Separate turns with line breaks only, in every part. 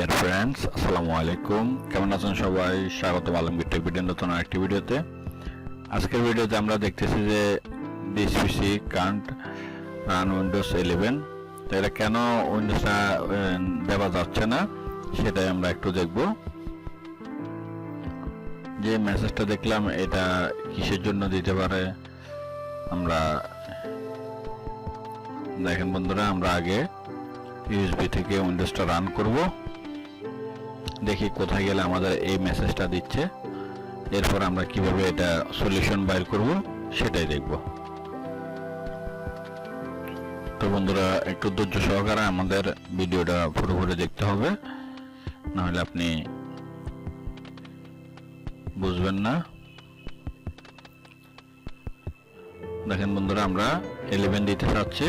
Dear friends, আসসালামু আলাইকুম। কেমন আছেন সবাই? স্বাগতম আলমগীর টেক ভিডিওর নতুন আরেকটি ভিডিওতে। আজকের ভিডিওতে আমরা দেখতেছি যে this PC can't run Windows 11। তো এটা কেন উইন্ডোজটা দেওয়া যাচ্ছে না সেটাই আমরা একটু দেখব। যে মেসেজটা দেখলাম এটা কিসের জন্য দিতে পারে আমরা দেখেন বন্ধুরা, আমরা আগে ইউএসবি থেকে উইন্ডোজটা রান করব, দেখি কোথায় গেলে আমাদের এই মেসেজটা দিচ্ছে, এরপর আমরা কিভাবে এটা সলিউশন বাইর করব সেটাই দেখব। তো বন্ধুরা, একটু ধৈর্য সহকারে আমাদের ভিডিওটা পুরোপুরি দেখতে হবে, নাহলে আপনি বুঝবেন না। দেখেন বন্ধুরা, আমরা 11 দিতে চাচ্ছি,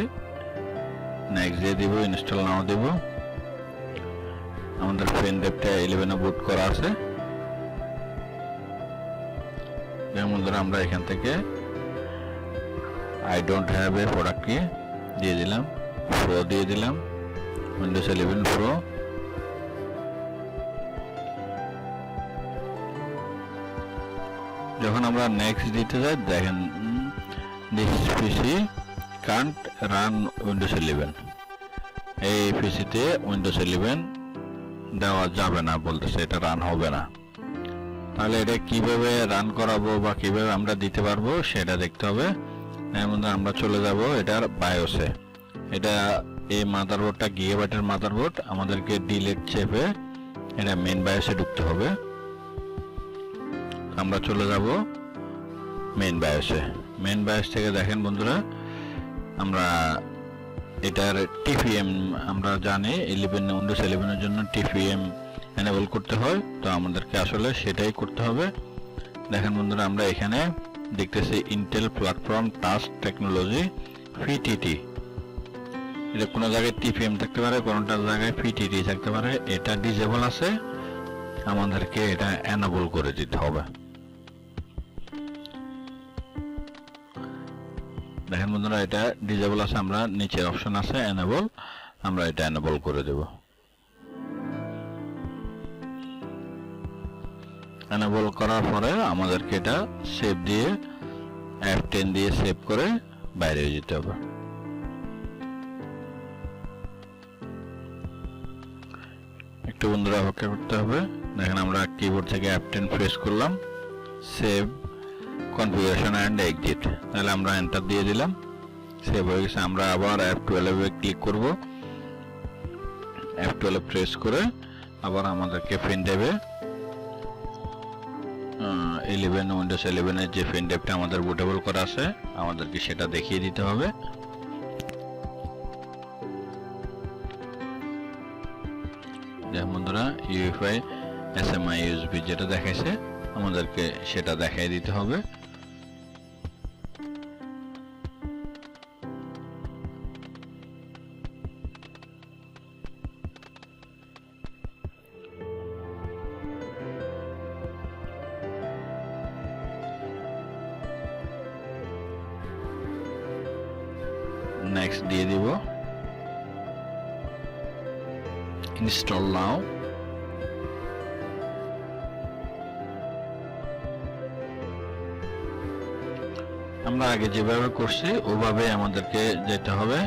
নেক্সট দিয়ে দিব, ইনস্টল নাও দিব। আমাদের পেন ড্রাইভটা 11 বুট করা আছে। যেমন বন্ধুরা, আমরা এখান থেকে I don't have a product কি দিয়ে দিলাম, প্রো দিয়ে দিলাম, উইন্ডোজ 11 প্রো। যখন আমরা নেক্সট দিতে যাই, দেখেন this PC can't run Windows 11, এই পিসিতে উইন্ডোজ 11 দেওয়া যাবে না বলতেছে, এটা রান হবে না। তাহলে এটা কিভাবে রান করাবো বা কিভাবে আমরা দিতে পারবো সেটা দেখতে হবে। এর মধ্যে আমরা চলে যাব এটার বায়োসে। এটা এই মাদারবোর্ডটা গিগাবাইটের মাদারবোর্ড, আমাদেরকে ডিলিট চেপে এটা মেইন বায়োসে ঢুকতে হবে। আমরা চলে যাব মেইন বায়োসে। মেইন বায়োস থেকে দেখেন বন্ধুরা, আমরা এটার টিপিএম আমরা জানি 11 উইন্ডোজ 11 এর জন্য টিপিএম এনেবল করতে হয়, তো আমাদেরকে আসলে সেটাই করতে হবে। দেখেন বন্ধুরা, আমরা এখানে দেখতেছি Intel platform task technology PTT. এটা কোনো জায়গায় টিপিএম থাকতে পারে, কোনোটা জায়গায় পিটিটি থাকতে পারে। এটা ডিসেবল আছে, আমাদেরকে এটা এনেবল করে দিতে হবে। দেখেন বন্ধুরা, এটা ডিসেবল আছে, আমরা নিচের অপশন আছে এনেবল, আমরা এটা এনেবল করে দেব। এনেবল করার পরে আমাদেরকে এটা সেভ দিয়ে F10 দিয়ে সেভ করে বাইরে যেতে হবে। একটু বন্ধুরা অপেক্ষা করতে হবে। দেখেন আমরা কিবোর্ড থেকে F10 প্রেস করলাম, সেভ কনফিগারেশন এন্ড এক্সিট, তাহলে আমরা এন্টার দিয়ে দিলাম, সেভ হয়ে গেছে। আমরা আবার F12 এ ক্লিক করব, F12 প্রেস করে আবার আমাদেরকে পেন ড্রাইভে 11 উইন্ডোজ 11 এর যে পেন ড্রাইভটা আমাদের বুটেবল করা আছে আমাদেরকে সেটা দেখিয়ে দিতে হবে। দেখুন বন্ধুরা, ইউএফআই এসএমআই ইউএসবি যেটা দেখাইছে আমাদেরকে সেটা দেখাই দিতে হবে। নেক্সট দিয়ে দিব, ইনস্টল নাও। আমরা আগে যেভাবে করছি ওভাবে আমাদেরকে যেতে হবে।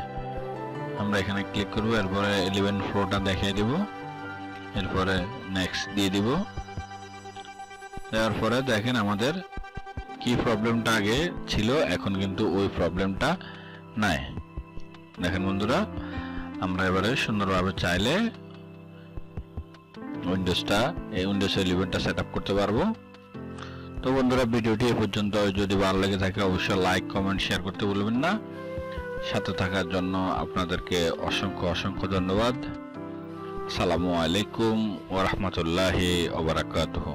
আমরা এখানে ক্লিক করব, এরপরে 11 প্রোটা দেখিয়ে দিব, এরপরে নেক্সট দিয়ে দিব। দেওয়ার পরে দেখেন আমাদের কি প্রবলেমটা আগে ছিল, এখন কিন্তু ওই প্রবলেমটা নাই। দেখেন বন্ধুরা, আমরা এবারে সুন্দরভাবে চাইলে উইন্ডোজটা এই উইন্ডোজ 11টা সেট আপ করতে পারবো। তো বন্ধুরা, ভিডিওটি এ পর্যন্ত। যদি ভালো লেগে থাকে অবশ্যই লাইক কমেন্ট শেয়ার করতে ভুলবেন না। সাথে থাকার জন্য আপনাদেরকে অসংখ্য অসংখ্য ধন্যবাদ। আসসালামু আলাইকুম ওয়া রাহমাতুল্লাহি ওয়া বারাকাতুহু।